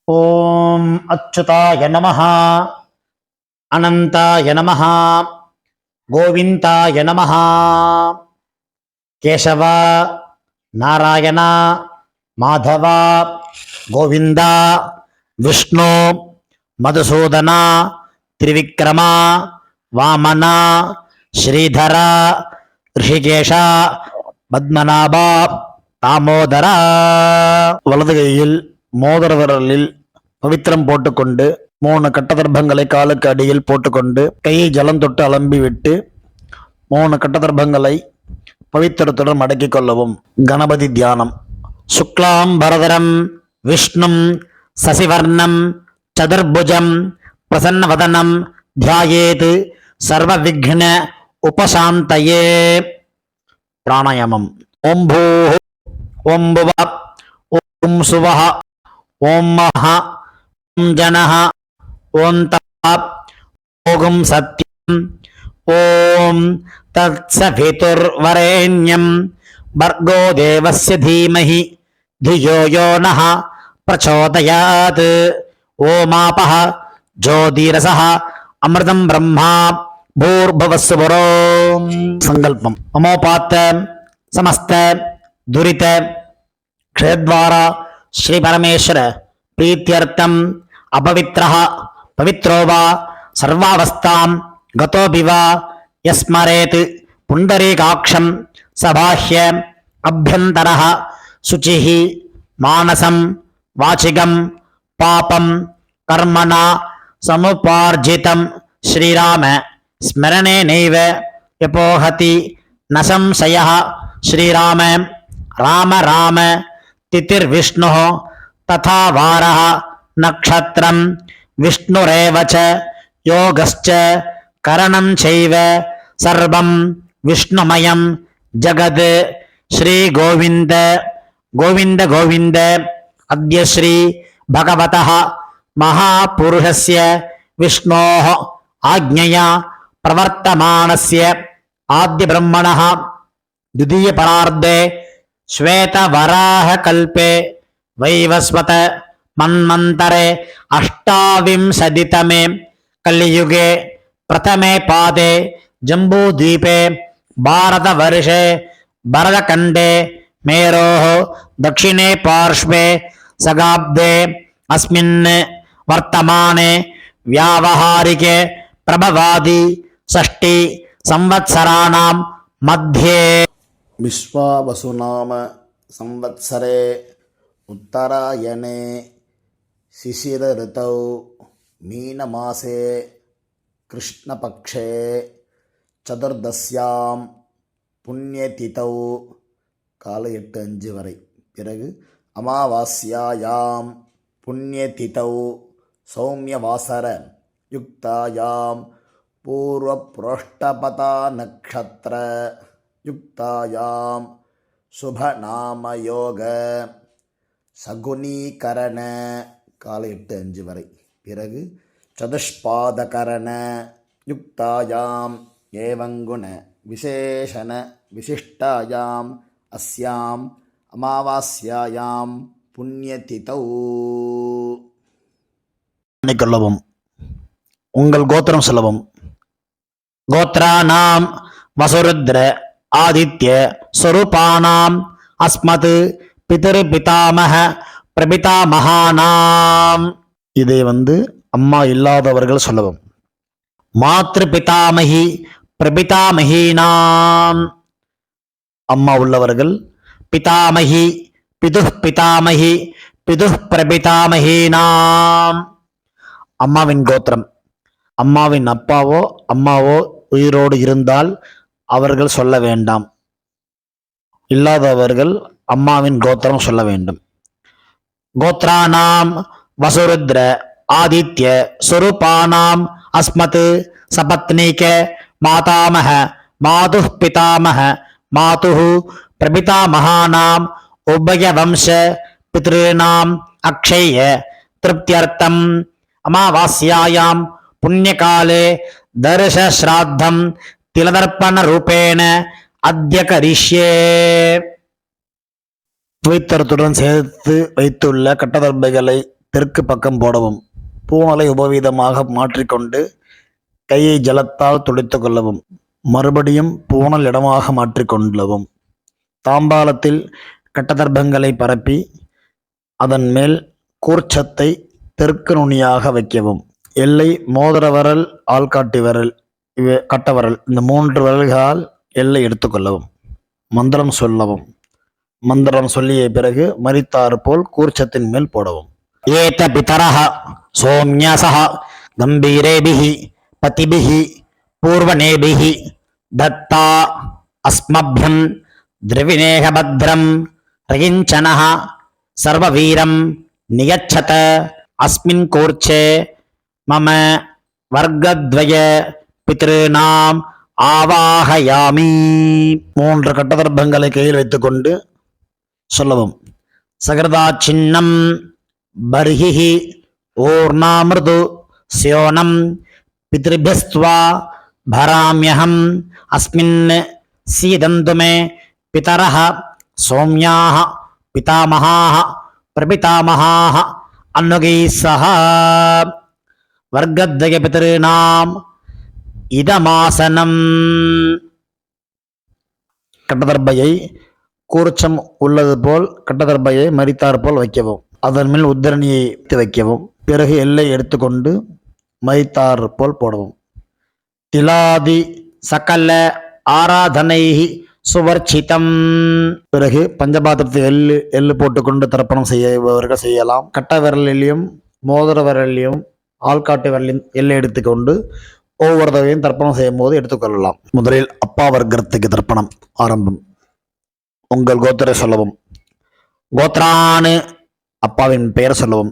ஓம் அச்சுதாய நமஹ, அனந்தாய நமஹ, கோவிந்தாய நமஹ. கேசவ, நாராயண, மாதவ, கோவிந்தா, விஷ்ணு, மதுசூதன, திரிவிக்ரம, வாமன, ஸ்ரீதர, ரிஷிகேஷ, பத்மநாப, தாமோதர. வலது கையில் மோதிர விரலில் பவித்திரம் போட்டுக்கொண்டு 3 கட்டதர்பங்களை காலுக்கு அடியில் போட்டுக்கொண்டு கையை ஜலம் தொட்டு அலம்பி விட்டு 3 கட்டதர்பங்களை பவித்திரத்துடன் மடக்கிக் கொள்ளவும். கணபதி தியானம். சுக்லாம் பரதரம் விஷ்ணும் சசிவர்ணம் சதுர்புஜம் பிரசன்னவதனம் தியாயேத் சர்வ விக்ன உபசாந்தயே. பிராணாயாமம். ஓம் பூ ஓம் புவ ஓம் சுவஹ ஓம் மஹ ஓம் ஜனஹ ஓம் தப ஓம் சத்யம் ஓம் தத்சவிதுர்வரேண்யம் பர்கோ தேவஸ்ய தீமஹி धियो यो नः प्रचोदयात्. ओमापः ज्योतिरसः अमृतं ब्रह्मा भूर्भुवस्सुवरो. संकल्पम. अमोपात समस्त दुरित क्षेत्रद्वारा श्री परमेश्वर प्रीत्यर्थम अपवित्रः पवित्रो वा सर्वावस्थां गतोऽपि वा यस्मरेत् पुण्डरीकाक्षं सबाह्य अभ्यन्तरः शुचिः मानसं वाचिकं पापं कर्मणा समुपार्जितं श्रीराम स्मरणेनैव यपोहति न संशयः. श्रीराम राम राम तिथिर्विष्णुः तथा वारः नक्षत्रं विष्णुरेव च योगश्च करणं चैव सर्वं विष्णुमयं जगत्. श्री गोविंद गोविंद गोविंद. अद्य श्री भगवतः महापुरुषस्य विष्णोः आज्ञया प्रवर्तमानस्य आद्य ब्रह्मणः द्वितीय परार्धे श्वेतवराहकल्पे वैवस्वत मन्वन्तरे अष्टाविंशतितमे कलियुगे प्रथमे पादे जम्बूद्वीपे भारतवर्षे भरतखण्डे मेरोः दक्षिणे पार्श्वे सगाब्दे अस्मिन् वर्तमाने व्यावहारिके प्रभवादि षष्टि संवत्सराणां मध्ये विश्वावसुनाम संवत्सरे उत्तरायणे शिशिर ऋतौ मीनमासे कृष्णपक्षे चतुर्दश्यां புண்ணியதிதௌ காலை 8:05 வரை. பிறகு அமாவாஸ்யாயாம் புண்ணியதிதௌ சௌமியவாசர யுக்தாயாம் பூர்வ புரோஷ்டபதா நக்ஷத்ர யுக்தாயாம் சுபநாமயோக சகுனீகரண காலை 8:05 வரை. பிறகு சதுஷ்பாதகரண யுக்தாயாம் ஏவங்குண விசேஷண விசிஷ்டாயாம் அஸ்யாம் அமாவாஸ்யாயாம் புண்ணியதிதௌ. கொள்ளவும். உங்கள் கோத்திரம் சொல்லவும். கோத்ரானாம் வசுருத்ர ஆதித்ய ஸ்வரூபானாம் அஸ்மத் பிதர் பிதாமக பிரபிதாமகானாம். இதை அம்மா இல்லாதவர்கள் சொல்லவும். மாத்ரு பிதாமகி பிரபிதாமகீனாம். அம்மா உள்ளவர்கள் பிதாமகி பிதுஹ் பிதாமகி பிதுஹ் பிரபிதாமகீனாம். அம்மாவின் கோத்திரம். அம்மாவின் அப்பாவோ அம்மாவோ உயிரோடு இருந்தால் அவர்கள் சொல்ல வேண்டாம். இல்லாதவர்கள் அம்மாவின் கோத்திரம் சொல்ல வேண்டும். கோத்ரானாம் வசுருத்ர ஆதித்ய ஸ்வரூபானாம் அஸ்மத் சபத்னீக மாதாமஹ மாதுஹ் பிதாமஹ மாதுஹ் பிரபிதாமகானாம் உபய வம்ச பித்ருணாம் அக்ஷய திருப்தியர்த்தம் அமாவாஸ்யாயாம் புண்ணியகாலே தர்ஷ ஸ்ராத்தம் திலதர்ப்பண ரூபேண அத்ய கரிஷ்யே. பவித்திரத்துடன் சேர்த்து வைத்துள்ள கட்டதர்பைகளை தெற்கு பக்கம் போடவும். பூணலை உபவீதமாக மாற்றிக்கொண்டு கையை ஜலத்தால் துடைத்து கொள்ளவும். மறுபடியும் பூணல் இடமாக மாற்றிக்கொள்ளவும். தாம்பாலத்தில் கட்டதர்பங்களை பரப்பி அதன் மேல் கூர்ச்சத்தை தெற்கு நுனியாக வைக்கவும். எல்லை மோதிர விரல், ஆள்காட்டி விரல், கட்டவரல், இந்த 3 விரல்களால் எல்லை எடுத்துக்கொள்ளவும். மந்திரம் சொல்லவும். மந்திரம் சொல்லிய பிறகு மரித்தாறு போல் கூர்ச்சத்தின் மேல் போடவும். ஏத பிதரஹ சோம்யசஹ கம்பீரேபிஹி பதிபிஹி பூர்வநேபிஹி தத்தா அஸ்மப்யம் திரவிணேகபத்ரம் ரகிஞ்சனஹ சர்வவீரம் நியச்சத அஸ்மின் கூர்ச்சே மம வர்க்கத்வய பித்ருநாம் ஆவாஹயாமி. 3 கட்டதர்பங்களை கையில் வைத்துக்கொண்டு சொல்லவும். சகிருதா சின்னம் பர்ஹிஹி ஊர்ணாமிருது ஸ்யோனம் பித்ருபியஸ்த்வா பராம்யஹம் அஸ்மின் சீதந்து மே பிதரஹ சௌம்யாஹ பிதாமஹாஹ பிரபிதாமஹாஹ அன்னுகைः சஹ வர்க்கத்வய பித்ருநாம் இதமாசனம். கட்டதர்பையை கூர்ச்சம் உள்ளது போல் கட்டதர்பையை மரித்தார் போல் வைக்கவும். அதன் மேல் உத்தரணியை வைக்கவும். பிறகு எல்லை எடுத்துக்கொண்டு மரித்தார் போல் போடவும். திலாதி சகல ஆராதனை சுவர்ச்சிதம். பிறகு பஞ்சபாத்திரத்தை எள்ளு போட்டுக்கொண்டு தர்ப்பணம் செய்யவர்கள் செய்யலாம். கட்ட விரலிலையும் மோதிர விரலிலையும் ஆள்காட்டு விரலையும் எல்லை எடுத்துக்கொண்டு ஒவ்வொரு தடவையும் தர்ப்பணம் செய்யும் போது எடுத்துக்கொள்ளலாம். முதலில் அப்பா வர்க்கத்துக்கு தர்ப்பணம் ஆரம்பம். உங்கள் கோத்திரை சொல்லவும். கோத்ரானு அப்பாவின் பெயர் சொல்லவும்.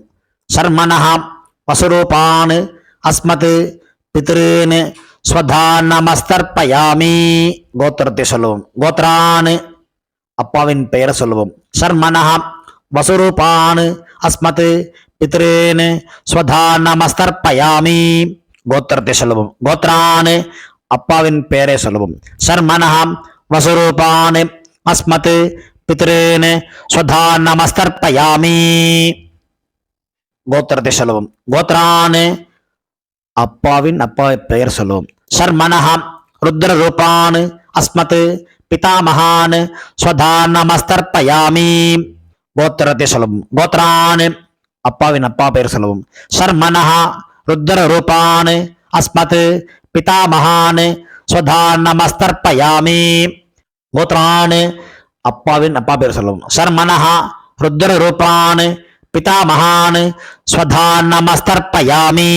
சர்மனஹா வசுரூபான் அஸ்மத் பித்ருன் ஸ்வதானமஸ்தர்ப்பயாமி. கோத்திரத்தை சொல்லவும். கோத்ரான் அப்பாவின் பெயர் சொல்லவும். சர்மனஹா வசுரூபான் அஸ்மத் பித்ருன் ஸ்வதானமஸ்தர்ப்பயாமி. கோத்திரத்தை சொல்லவும். கோத்ரான் அப்பாவின் பெயரை சொல்லவும். சர்மனஹா வசுரூபான் அஸ்மத் பித்ருன் ஸ்வதானமஸ்தர்ப்பயாமி. கோத்திரத்தை சொல்லவும். கோத்ரான் அப்பாவின் பெயர் சொல்லவும். சர்மனஹா ருத்ர ரூபான் அஸ்மத் பிதாமகான் ஸ்வதானமஸ்தர்ப்பயாமி. கோத்திரத்தை சொல்லவும். கோத்ரான் அப்பாவின் பெயர் சொல்லவும். சர்மனஹா ருத்ர ரூபான் அஸ்மத் பிதாமகான் ஸ்வதானமஸ்தர்ப்பயாமி. கோத்ரான் அப்பாவின் பெயர் சொல்லவும். சர்மனஹா ருத்ர ரூபான் பிதாமகான் ஸ்வதானமஸ்தர்ப்பயாமி.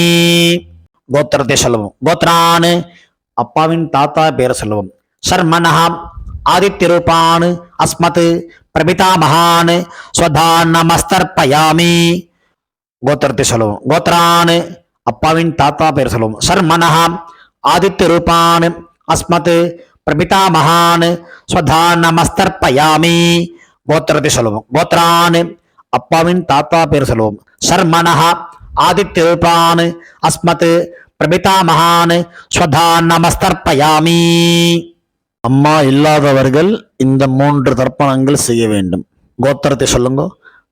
கோத்திரத்தை சொல்லவும். கோத்ரான் அப்பாவின் தாத்தா பெயர் சொல்லவும். சர்மனஹா ஆதித்ய ரூபான் அஸ்மத் பிரபிதாமகான் ஸ்வதானமஸ்தர்ப்பயாமி. கோத்திரத்தை சொல்லவும். கோத்ரான் அப்பாவின் தாத்தா பெயர் சொல்லவும். சர்மனஹா ஆதித்ய ரூபான் அஸ்மத் பிரபிதாமகான் ஸ்வதானமஸ்தர்ப்பயாமி. கோத்திரத்தை சொல்லவும். கோத்ரான் அப்பாவின் தாத்தா பெயர் சொல்லவும். சர்மனஹா ஆதித்ய ரூபான் அஸ்மத் பிரபிதாமகான் ஸ்வதானமஸ்தர்ப்பயாமி. அம்மா இல்லாதவர்கள் இந்த 3 தர்ப்பணங்கள் செய்ய வேண்டும். கோத்திரத்தை சொல்லுங்க.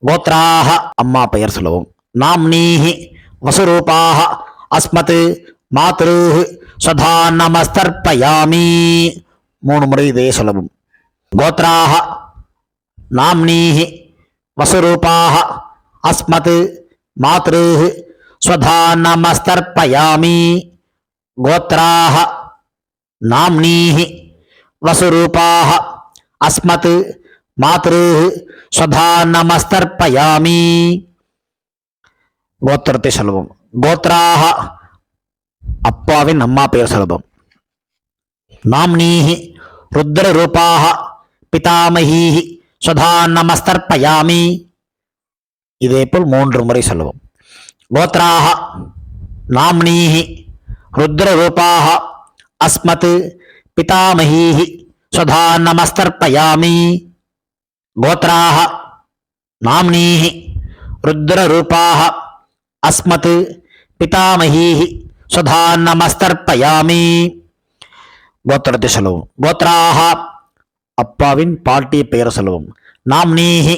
கோத்ராஹ அம்மா பெயர் சொல்லவும். நாம்னீஹி வசுரூபாஹ அஸ்மத் மாத்ருஹ் ஸ்வதானமஸ்தர்ப்பயாமி. 3 முறை இதே சொல்லவும். கோத்ராஹ நாம்னீஹி வசுரூபாஹ அஸ்மத் மாத்ருஹ் ஸ்வதானமஸ்தர்ப்பயாமி. கோத்ராஹ நாம்னீஹி வசுரூபாஹ அஸ்மத் மாத்ருஹ் ஸ்வதானமஸ்தர்ப்பயாமி. கோத்திரத்தை சொல்லுவோம். கோத்ராஹ அப்பாவின் பெயர் சொல்லுவோம். நாம்னீஹி ருத்ர ரூபாஹ பிதாமஹீஹி ஸ்வதானமஸ்தர்ப்பயாமி. இதேபோல் 3 முறை சொல்லுவோம். கோத்ராஹ நாம்னீஹி ருத்ர ரூபாஹ அஸ்மத் பிதாமஹீஹி ஸ்வதானமஸ்தர்ப்பயாமி. கோத்ராஹ நாம்னீஹி ருத்ர ரூபாஹ அஸ்மத் பிதாமஹீஹி ஸ்வதானமஸ்தர்ப்பயாமி. கோத்திரத்தை சொல்லுவோம். கோத்ராஹ அப்பாவின் பாட்டி பெயர் சொல்லுவோம். நாம்னீஹி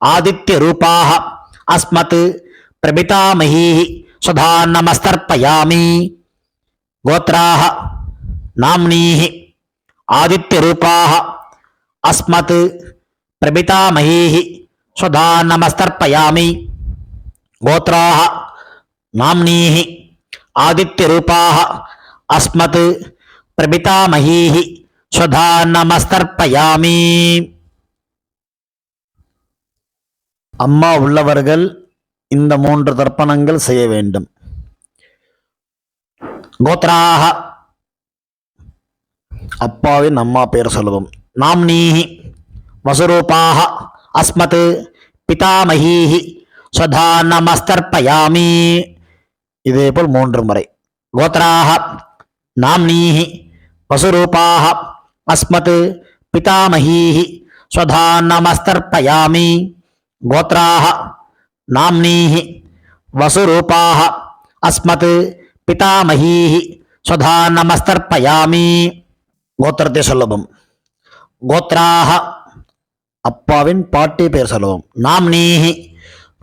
ஆதித்ய ரூபாஹ அஸ்மத் प्रपितामहीः स्वधा नमस्तर्पयामि गोत्राः नाम्नीः आदित्यरूपाः अस्मत् प्रपितामहीः स्वधा नमस्तर्पयामि गोत्राः नाम्नीः आदित्यरूपाः अस्मत् प्रपितामहीः स्वधा नमस्तर्पयामि அம்மா உள்ளவர்கள் இந்த 3 தர்ப்பணங்கள் செய்ய வேண்டும். गोत्राः அப்பாவின் அம்மா பெயர் சொல்லவும். नाम्नीः वसुरूपाः अस्मत् पितामहीः स्वधा नमस्तर्पयामि இதேபோல் 3 முறை. गोत्राः नाम्नीः वसुरूपाः अस्मत् पितामहीः स्वधा नमस्तर्पयामि गोत्राः नाम्नीः वसुरूपाः अस्मत् पितामहीः स्वधा नमस्तर्पयामि கோத்திரத்தை சொல்லவும். गोत्राः அப்பாவின் பாட்டி பெயர் சொல்லவும். नाम्नीः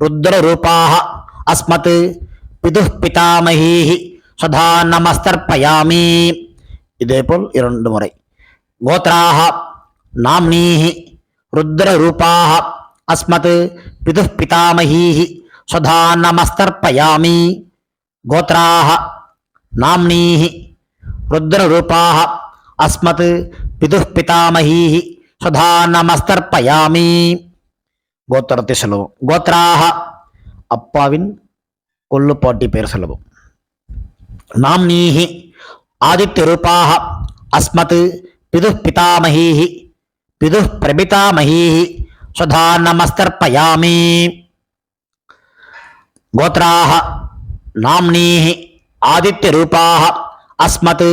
रुद्ररूपाः अस्मत् पितुः पितामहीः स्वधा नमस्तर्पयामि இதேபோல் 2 முறை. गोत्राः नाम्नीः रुद्ररूपाः अस्मत् पितुः पितामहीः स्वधा नमस्तर्पयामि गोत्राः नाम्नीः रुद्ररूपाः अस्मत् पितुः पितामहीः स्वधा नमस्तर्पयामि கோத்திரத்தை சொல்லவும். गोत्राः அப்பாவின் கொள்ளு பாட்டி பெயர் சொல்லவும். नाम्नीः आदित्यरूपाः अस्मत् पितुः पितामहीः पितुः प्रपितामहीः स्वधा नमस्तर्पयामि गोत्राः नाम्नीः आदित्यरूपाः अस्मत्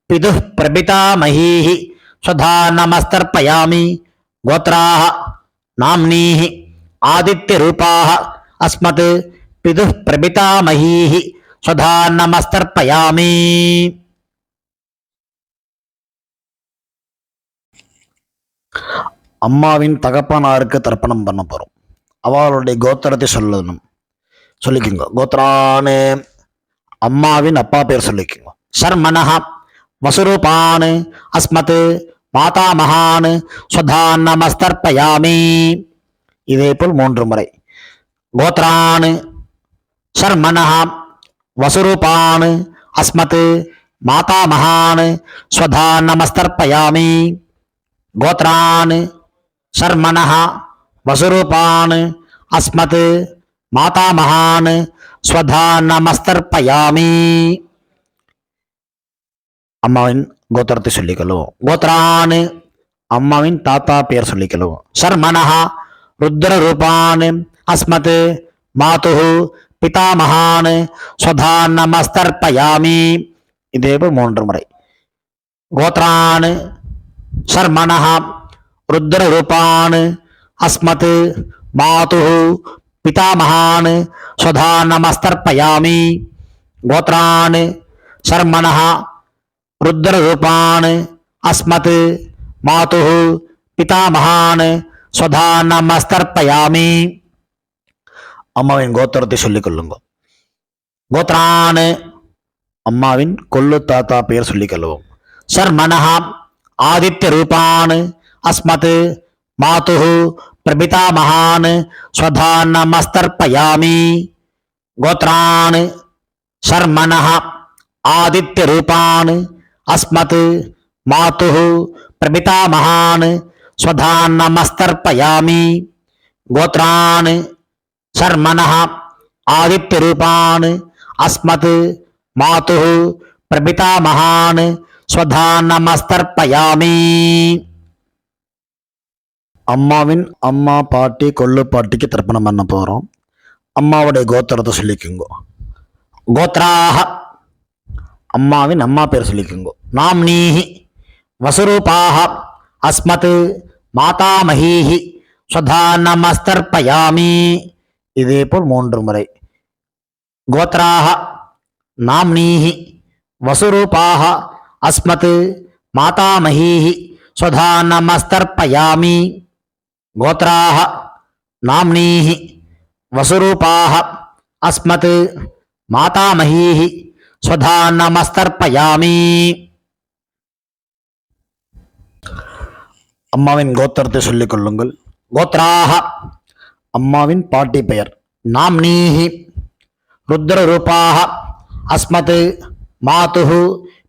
पितुः प्रपितामहीः स्वधा नमस्तर्पयामि गोत्राः नाम्नीः आदित्यरूपाः अस्मत् पितुः प्रपितामहीः स्वधा नमस्तर्पयामि அம்மாவின் தகப்பனாருக்கு தர்ப்பணம் பண்ண போறோம். அவளுடைய கோத்திரத்தை சொல்லிக்குங்க. கோத்ரானு அம்மாவின் அப்பா பேர் சொல்லிக்குங்க. शर्मणः वसुरूपान् अस्मत् मातामहान् स्वधा नमस्तर्पयामि இதேபோல் 3 முறை. गोत्रान् शर्मणः वसुरूपान् अस्मत् मातामहान् स्वधा नमस्तर्पयामि गोत्रान् शर्मणः वसुरूपान् अस्मत् मातामहान् स्वधा नमस्तर्पयामि அம்மாவின் கோத்திரத்தை சொல்லிக்கொள்ளுவோம். गोत्रान् அம்மாவின் தாத்தா பெயர் சொல்லிக்கொள்ளுவோம். शर्मणः रुद्ररूपान् अस्मत् मातुः पितामहान् स्वधा नमस्तर्पयामि இதேபோல் 3 முறை. गोत्रान् शर्मणः रुद्ररूपान् अस्मत् मातुः पितामहान् स्वधा नमस्तर्पयामि गोत्रान् शर्मणः रुद्ररूपान् अस्मत् मातुः पितामहान् स्वधा नमस्तर्पयामि அம்மாவின் கோத்திரத்தை சொல்லிக்கொள்ளுங்க. गोत्रान् அம்மாவின் கொள்ளு தாத்தா பெயர் சொல்லிக்கொள்ளுவோம். शर्मणः आदित्यरूपान् अस्मत् मातुः प्रपितामहान् स्वधा नमस्तर्पयामि गोत्रान् शर्मणः आदित्यरूपान् अस्मत् मातुः प्रपितामहान् स्वधा नमस्तर्पयामि गोत्रान् शर्मणः आदित्यरूपान् अस्मत् मातुः प्रपितामहान् स्वधा नमस्तर्पयामि அம்மாவின் அம்மா பாட்டி கொள்ளு பாட்டிக்கு தர்ப்பணம் பண்ண போறோம். அம்மாவுடைய கோத்திரத்தை சொல்லிக்குங்க. गोत्राः அம்மாவின் அம்மா பேர் சொல்லிக்குங்க. नाम्नीः वसुरूपाः अस्मत् मातामहीः स्वधा नमस्तर्पयामि இதேபோல் 3 முறை. गोत्राः नाम्नीः वसुरूपाः अस्मत् मातामहीः स्वधा नमस्तर्पयामि गोत्राः नाम्नीः वसुरूपाः अस्मत् मातामहीः स्वधा नमस्तर्पयामि அம்மாவின் கோத்திரத்தை சொல்லிக் கொள்ளுங்கள். गोत्राः அம்மாவின் பாட்டி பெயர். नाम्नीः रुद्ररूपाः अस्मत् मातुः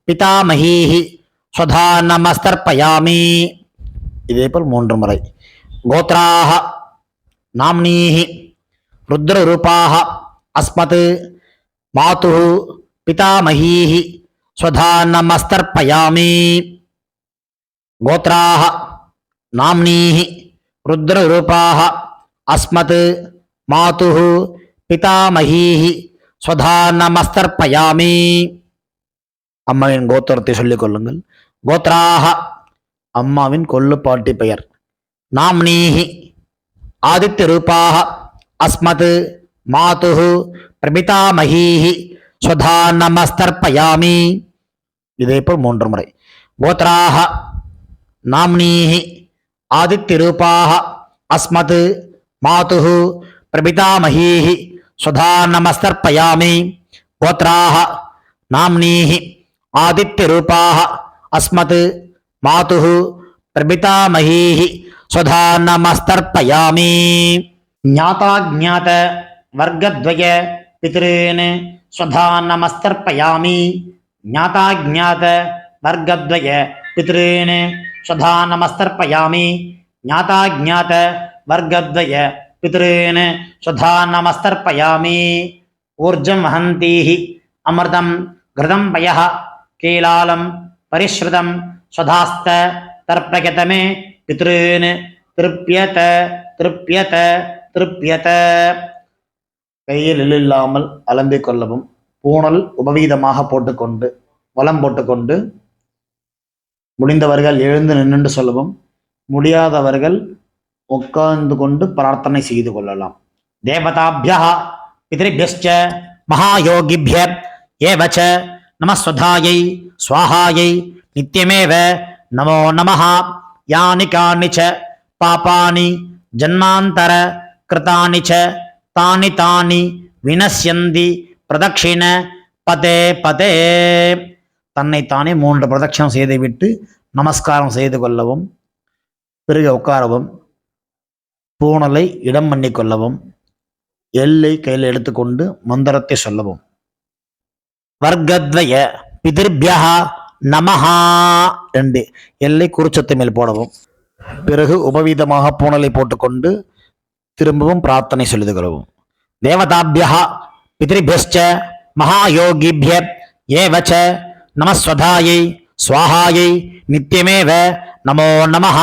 पितामहीः स्वधा नमस्तर्पयामि இதேபோல் 3 முறை. गोत्राः नाम्नीः रुद्ररूपाः अस्मत् मातुः पितामहीः स्वधा नमस्तर्पयामि गोत्राः नाम्नीः रुद्ररूपाः अस्मत् मातुः पितामहीः स्वधा नमस्तर्पयामि அம்மாவின் கோத்திரத்தை சொல்லிக் கொள்ளுங்கள். गोत्राः அம்மாவின் கொள்ளு பாட்டி பெயர். नाम्नीः आदित्यरूपाः अस्मत् मातुः प्रपितामहीः स्वधा नमस्तर्पयामि இதேபோல் 3 முறை. गोत्राः नाम्नीः आदित्यरूपाः अस्मत् मातुः प्रपितामहीः स्वधा नमस्तर्पयामि गोत्राः नाम्नीः आदित्यरूपाः अस्मत् मातुः प्रपितामहीः स्वधा नमस्तर्पयामि ज्ञाताज्ञात वर्गद्वय पितॄन् स्वधा नमस्तर्पयामि ज्ञाताज्ञात वर्गद्वय पितॄन् स्वधा नमस्तर्पयामि ज्ञाताज्ञात वर्गद्वय पितॄन् स्वधा नमस्तर्पयामि ऊर्जं वहन्तीः अमृतं घृतं पयः कीलालं परिश्रुतं स्वधास्त तर्पयत मे पितॄन् திருப்பியத திருப்பியத திருப்பியத. கையில் இல்லாமல் அலம்பிக் கொள்ளவும். பூணல் உபவீதமாக போட்டுக்கொண்டு வலம் போட்டுக்கொண்டு முடிந்தவர்கள் எழுந்து நின்று சொல்லவும். முடியாதவர்கள் உட்கார்ந்து கொண்டு பிரார்த்தனை செய்து கொள்ளலாம். தேவதாभ्यः पितृभ्यश्च महायोगिभ्य एव च नमः स्वधायै स्वाहायै नित्यमेव नमो नमः यानि कानि च पापानि जन्मान्तर कृतानि च तानि तानि विनश्यन्ति प्रदक्षिण पदे पदे. தன்னைத்தானே 3 பிரதட்சணம் செய்துவிட்டு நமஸ்காரம் செய்து கொள்ளவும். பிறகு உட்காரவும். பூணலை இடம் பண்ணி கொள்ளவும். எல்லை கையில் எடுத்துக்கொண்டு மந்திரத்தை சொல்லவும். வர்க்கத்வய பிதிர்பியஹ நமஹா 2 எல்லை குறிச்சத்து மேல் போடவும். பிறகு உபவீதமாக பூணலை போட்டுக்கொண்டு திரும்பவும் பிரார்த்தனை சொல்லிது கொள்ளவும். தேவதாभ्यः பித்ருभ्यश्च महायोगिभ्य एव च नमः स्वधायै स्वाहायै नित्यमेव नमो नमः.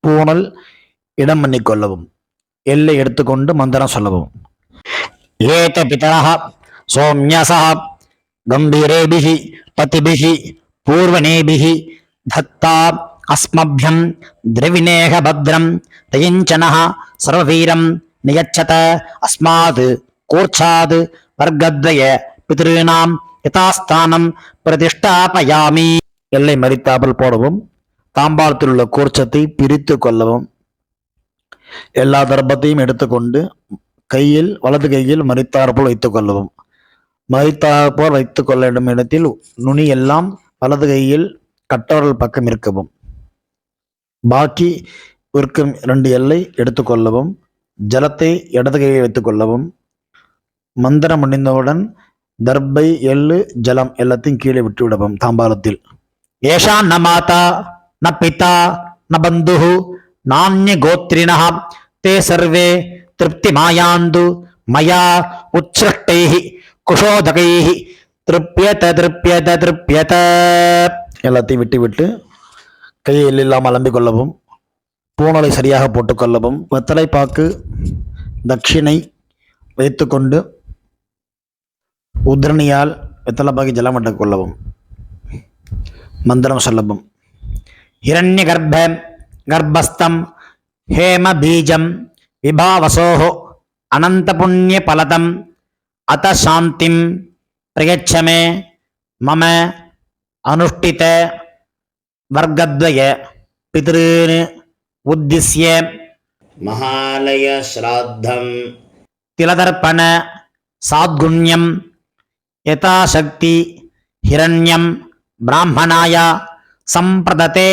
பூணல் இடம் பண்ணி கொள்ளவும். எல்லை எடுத்துக்கொண்டு மந்திரம் சொல்லவும். ஏத பிதரः சௌம்யசः கம்பீரேபிः பதிபிः பூர்வணேபிः தத்தா அஸ்மभ्यं द्रविणेह भद्रं தயஞ்சனः சர்வவீரம் நியச்சத அஸ்மாத் கூர்ச்சாத் வர்க்கத்வய பித்ருணாம் யதாஸ்தானம் பிரதிஷ்டாபயாமி. எல்லை மறித்தாமல் போடவும். தாம்பாளத்தில் உள்ள கூர்ச்சத்தை பிரித்து கொள்ளவும். எல்லா தர்ப்பத்தையும் எடுத்துக்கொண்டு கையில் வலது கையில் மறித்தாற்போல் வைத்துக் கொள்ளவும். மறித்தாற்போல் வைத்துக் கொள்ள வேண்டும் இடத்தில் நுனி எல்லாம் வலது கையில் கட்டவரல் பக்கம் இருக்கவும். பாக்கி இருக்கும் 2 எல்லை எடுத்துக்கொள்ளவும். ஜலத்தை இடது கையை வைத்துக் கொள்ளவும். மந்திரம் முடிந்தவுடன் தர்பை எள்ளு ஜலம் எல்லாத்தையும் கீழே விட்டு விடவும். தாம்பாளத்தில் ஏஷா ந மாதா ந பிதா ந பந்துः நான்ய கோத்ரிணः தே சர்வே திருப்திமாயாந்து மயா உச்ச்ருஷ்டைः குஷோதகைः திருப்யத திருப்யத திருப்யத. எல்லாத்தையும் விட்டு விட்டு கையில் இல்லாமல் அலம்பிக் கொள்ளவும். பூணலை சரியாக போட்டுக்கொள்ளவும். வெத்தலை பாக்கு தட்சிணை வைத்துக்கொண்டு உத்ரணியால் வெத்தலை பாக்கி ஜலம் விட்டுக் கொள்ளவும். மந்திரம் சொல்லவும். हिरण्य गर्भ गर्भस्थम हेम बीजम विभावसोः अनंत पुण्य फलदम अत शांतिम प्रयच्छ मे मम अनुष्ठित वर्गद्वय पितॄन् उद्दिश्य महालय श्राद्धं திலதர்ப்பண சாத்குண்யம் யதாசக்தி ஹிரண்யம் பிராமணாய சம்பிரததே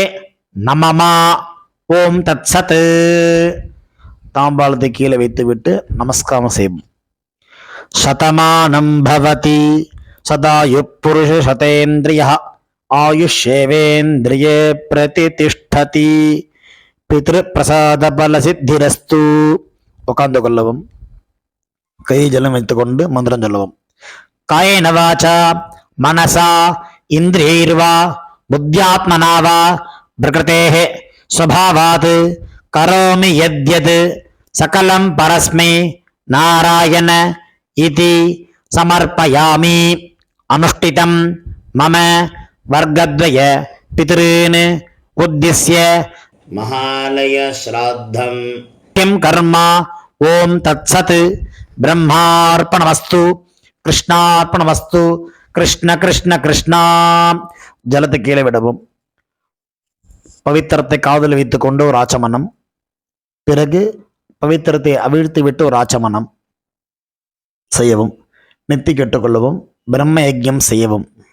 நமமா. ஓம் தத்சத். தாம்பாளத்தை கீழே வைத்துவிட்டு நமஸ்காரம் செய்யும். சதமானம் பவதி சதாயு புருஷ சதேந்திரிய ஆயுஷேவேந்திரியே பிரதிதிஷ்டதி பித்ரு பிரசாத பல சித்திரஸ்து. உட்கார்ந்து கொள்ளவும். கை ஜலம் வைத்துக்கொண்டு மந்திரம் சொல்லவும். காயேன வாசா மனசா இந்திரியைர்வா புத்தியாத்மனா வா பிரகிருதேஹ ஸ்வபாவாத் கரோமி யத்யத் சகலம் பரஸ்மை நாராயண இதி சமர்ப்பயாமி. அனுஷ்டிதம் மம வர்க்கத்வய பித்ருன் உத்திஸ்ய மகாலய ஸ்ராத்தம் கிம் கர்ம. ஓம் தத்சத். பிரம்மார்ப்பணமஸ்து. கிருஷ்ணார்ப்பணமஸ்து. கிருஷ்ண கிருஷ்ண கிருஷ்ணா. ஜலத்தை கீழே விடவும். பவித்திரத்தை காதில் வைத்துக் கொண்டு ஒரு ஆச்சமனம். பிறகு பவித்திரத்தை அவிழ்த்து விட்டு ஒரு ஆச்சமனம் செய்யவும். நெத்தி கெட்டுக்கொள்ளவும். பிரம்ம யஜ்யம் செய்யவும்.